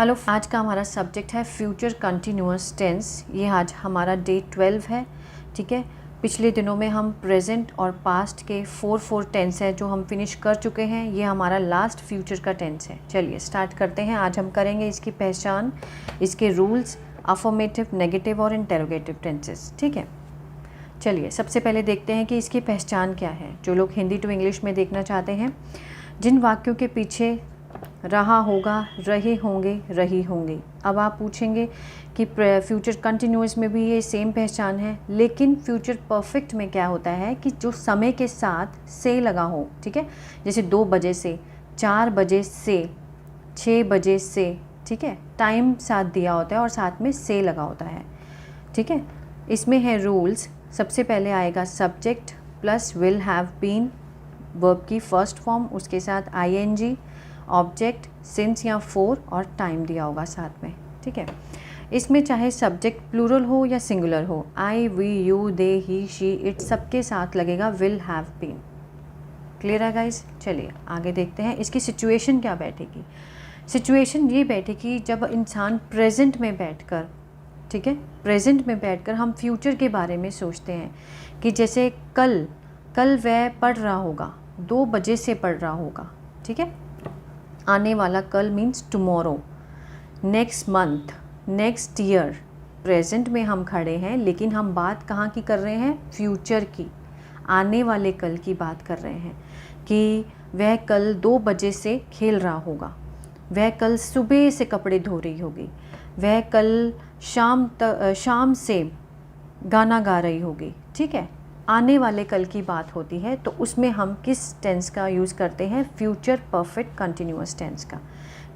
Hello, आज का हमारा सब्जेक्ट है फ्यूचर कंटिन्यूअस टेंस। ये आज हमारा डे 12 है। ठीक है, पिछले दिनों में हम प्रेजेंट और पास्ट के 4 टेंस है जो हम फिनिश कर चुके हैं। ये हमारा लास्ट फ्यूचर का टेंस है। चलिए स्टार्ट करते हैं। आज हम करेंगे इसकी पहचान, इसके रूल्स, अफर्मेटिव, नेगेटिव और इंटेरोगेटिव टेंसेस। ठीक है, चलिए सबसे पहले देखते हैं कि इसकी पहचान क्या है। जो लोग हिंदी टू इंग्लिश में देखना चाहते हैं, जिन वाक्यों के पीछे रहा होगा, रहे होंगे, रही होंगी। अब आप पूछेंगे कि फ्यूचर कंटिन्यूअस में भी ये सेम पहचान है, लेकिन फ्यूचर परफेक्ट में क्या होता है कि जो समय के साथ से लगा हो। ठीक है, जैसे 2 बजे से, 4 बजे से, 6 बजे से। ठीक है, टाइम साथ दिया होता है और साथ में से लगा होता है। ठीक है, इसमें है रूल्स। सबसे पहले आएगा subject plus will have been, verb की फर्स्ट फॉर्म, उसके साथ आईएनजी, ऑब्जेक्ट, सिंस या फॉर और टाइम दिया होगा साथ में। ठीक है, इसमें चाहे सब्जेक्ट प्लूरल हो या सिंगुलर हो, I, we, you, they, he, she, it, सबके साथ लगेगा विल हैव बीन। क्लियर है गाइस? चलिए आगे देखते हैं इसकी सिचुएशन क्या बैठेगी। सिचुएशन ये बैठेगी जब इंसान प्रेजेंट में बैठकर, ठीक है, प्रेजेंट में बैठकर हम फ्यूचर के बारे में सोचते हैं कि जैसे कल वह पढ़ रहा होगा, 2 बजे से पढ़ रहा होगा। ठीक है, आने वाला कल means tomorrow, next month, next year. Present में हम खड़े हैं लेकिन हम बात कहाँ की कर रहे हैं? फ्यूचर की, आने वाले कल की बात कर रहे हैं कि वह कल 2 बजे से खेल रहा होगा, वह कल सुबह से कपड़े धो रही होगी, वह कल शाम से गाना गा रही होगी। ठीक है, आने वाले कल की बात होती है तो उसमें हम किस टेंस का यूज़ करते हैं? फ्यूचर परफेक्ट कंटिन्यूअस टेंस का।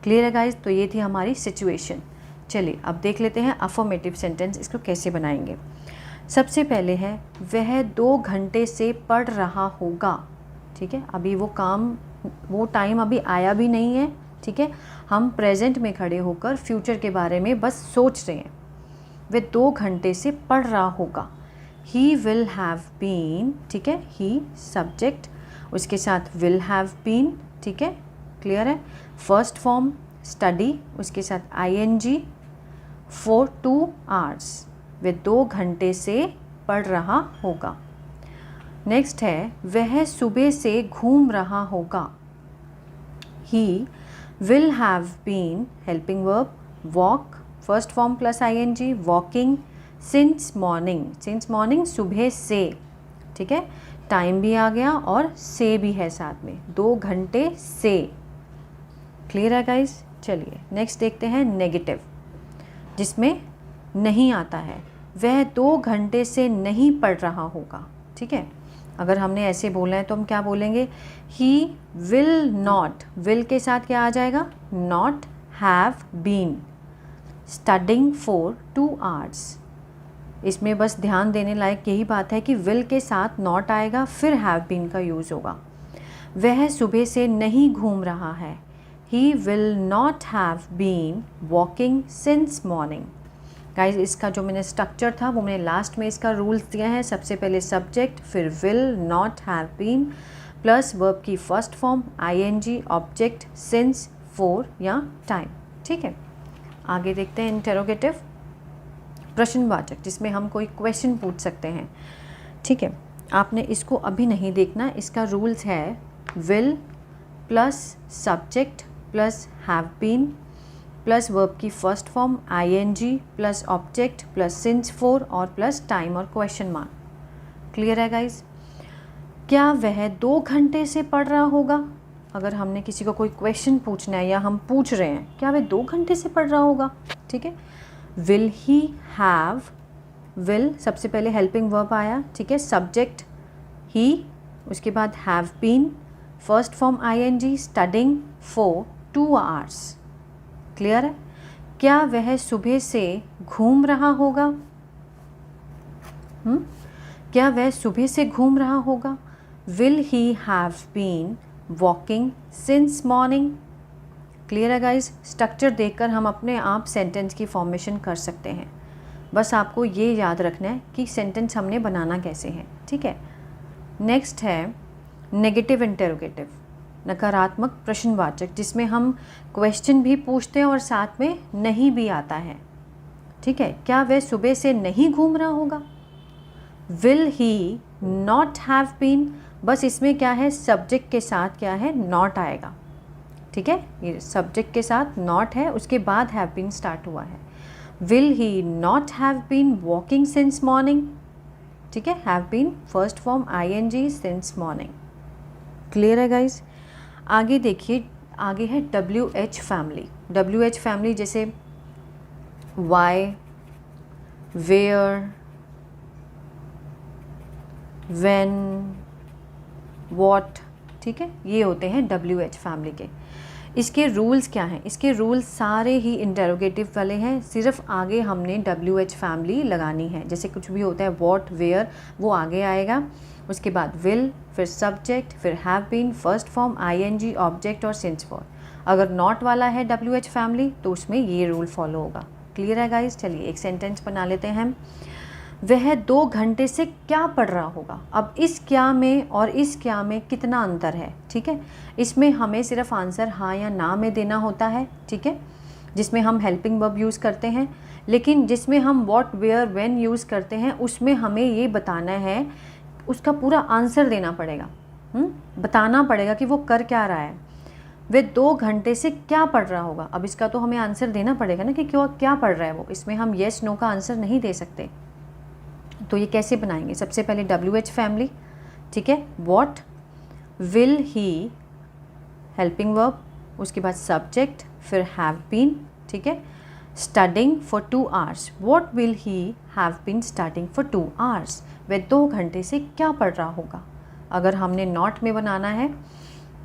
क्लियर है गाइस? तो ये थी हमारी सिचुएशन। चलिए अब देख लेते हैं अफर्मेटिव सेंटेंस, इसको कैसे बनाएंगे। सबसे पहले है वह 2 घंटे से पढ़ रहा होगा। ठीक है, अभी वो टाइम अभी आया भी नहीं है। ठीक है, हम प्रेजेंट में खड़े होकर फ्यूचर के बारे में बस सोच रहे हैं। वह 2 घंटे से पढ़ रहा होगा। He will have been, ठीक है, he सब्जेक्ट, उसके साथ will have been। ठीक है, क्लियर है। फर्स्ट फॉर्म स्टडी, उसके साथ ing, for 2 hours, वे 2 घंटे से पढ़ रहा होगा। नेक्स्ट है वह सुबह से घूम रहा होगा। He will have been helping verb, walk, first form plus ing, walking, since morning सुबह से। ठीक है, टाइम भी आ गया और से भी है साथ में, 2 घंटे से। क्लियर है गाइस? चलिए नेक्स्ट देखते हैं नेगेटिव, जिसमें नहीं आता है। वह 2 घंटे से नहीं पढ़ रहा होगा। ठीक है, अगर हमने ऐसे बोला है तो हम क्या बोलेंगे? ही विल नॉट, विल के साथ क्या आ जाएगा? Not have been studying for 2 hours। इसमें बस ध्यान देने लायक यही बात है कि विल के साथ नॉट आएगा, फिर हैव बीन का यूज़ होगा। वह सुबह से नहीं घूम रहा है। He will not have been walking since morning. Guys, इसका जो मैंने स्ट्रक्चर था वो मैंने लास्ट में इसका रूल्स दिया है। सबसे पहले सब्जेक्ट, फिर will not have been, plus verb की first form ing, object, since, for या टाइम। ठीक है, आगे देखते हैं इंटेरोगेटिव, प्रश्नवाचक, जिसमें हम कोई क्वेश्चन पूछ सकते हैं। ठीक है, आपने इसको अभी नहीं देखना। इसका रूल्स है will plus subject plus have been plus verb की first form ing plus object plus since, for और प्लस टाइम और क्वेश्चन मार्क। क्लियर है गाइज? क्या वह 2 घंटे से पढ़ रहा होगा? अगर हमने किसी को कोई क्वेश्चन पूछना है या हम पूछ रहे हैं क्या वह 2 घंटे से पढ़ रहा होगा। ठीक है, विल ही हैव, विल सबसे पहले हेल्पिंग वर्ब आया। ठीक है, सब्जेक्ट ही, उसके बाद have been, first form ing, studying for 2 hours। Clear है? क्या वह सुबह से घूम रहा होगा? क्या वह सुबह से घूम रहा होगा? Will he have been walking since morning. Clear है गाइज? स्ट्रक्चर देखकर हम अपने आप सेंटेंस की फॉर्मेशन कर सकते हैं। बस आपको ये याद रखना है कि सेंटेंस हमने बनाना कैसे है। ठीक है, नेक्स्ट है नेगेटिव इंटेरोगेटिव। नकारात्मक प्रश्नवाचक, जिसमें हम क्वेश्चन भी पूछते हैं और साथ में नहीं भी आता है, ठीक है। क्या वह सुबह से नहीं घूम रहा होगा? Will he not have been, बस इसमें क्या है, सब्जेक्ट के साथ क्या है, नॉट आएगा, ठीक है। ये सब्जेक्ट के साथ नॉट है, उसके बाद हैव बीन स्टार्ट हुआ है। Will he not have been walking since morning, ठीक है। Have been first form ING since morning. Clear है गाइज? आगे देखिए, आगे है WH फैमिली। WH फैमिली जैसे वाई, वेयर, व्हेन, व्हाट, ठीक है, ये होते हैं WH फैमिली के। इसके रूल्स क्या हैं? इसके रूल्स सारे ही इंटेरोगेटिव वाले हैं, सिर्फ आगे हमने WH फैमिली लगानी है। जैसे कुछ भी होता है व्हाट, वेयर, वो आगे आएगा, उसके बाद विल, फिर सब्जेक्ट, फिर have been, first form ING, object और सिंस फॉर। अगर नॉट वाला है WH फैमिली तो उसमें ये रूल फॉलो होगा। क्लियर है गाइस? चलिए एक सेंटेंस बना लेते हैं हम। वह 2 घंटे से क्या पढ़ रहा होगा? अब इस क्या में और इस क्या में कितना अंतर है, ठीक है। इसमें हमें सिर्फ आंसर हाँ या ना में देना होता है, ठीक है, जिसमें हम हेल्पिंग वर्ब यूज़ करते हैं। लेकिन जिसमें हम व्हाट, वेयर, व्हेन यूज़ करते हैं उसमें हमें ये बताना है, उसका पूरा आंसर देना पड़ेगा, बताना पड़ेगा कि वो कर क्या रहा है। वे 2 घंटे से क्या पढ़ रहा होगा? अब इसका तो हमें आंसर देना पड़ेगा ना कि क्यों, क्या पढ़ रहा है वो। इसमें हम येस नो का आंसर नहीं दे सकते। तो ये कैसे बनाएंगे? सबसे पहले WH फैमिली, ठीक है, what, will he, helping verb, उसके बाद सब्जेक्ट, फिर हैव बीन, ठीक है, studying for 2 hours. What will he have been studying for 2 hours? वह 2 घंटे से क्या पढ़ रहा होगा? अगर हमने नॉट में बनाना है,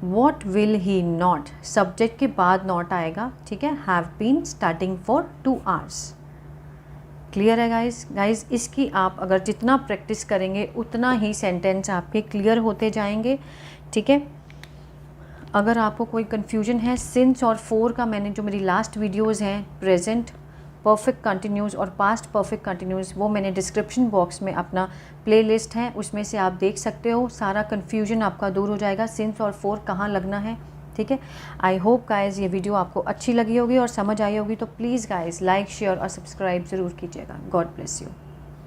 what will he not, subject के बाद नॉट आएगा, ठीक है, have been studying for 2 hours. Clear है गाइस? गाइस इसकी आप अगर जितना प्रैक्टिस करेंगे उतना ही सेंटेंस आपके क्लियर होते जाएंगे, ठीक है। अगर आपको कोई कन्फ्यूजन है सिंस और फॉर का, मैंने जो मेरी लास्ट वीडियोस हैं प्रेजेंट परफेक्ट कंटिन्यूस और पास्ट परफेक्ट कंटिन्यूस, वो मैंने डिस्क्रिप्शन बॉक्स में अपना प्लेलिस्ट है, उसमें से आप देख सकते हो। सारा कन्फ्यूजन आपका दूर हो जाएगा, सिंस और फॉर कहाँ लगना है, ठीक है। आई होप गाइज़ ये वीडियो आपको अच्छी लगी होगी और समझ आई होगी। तो प्लीज़ गाइज़ लाइक, शेयर और सब्सक्राइब ज़रूर कीजिएगा। God bless you.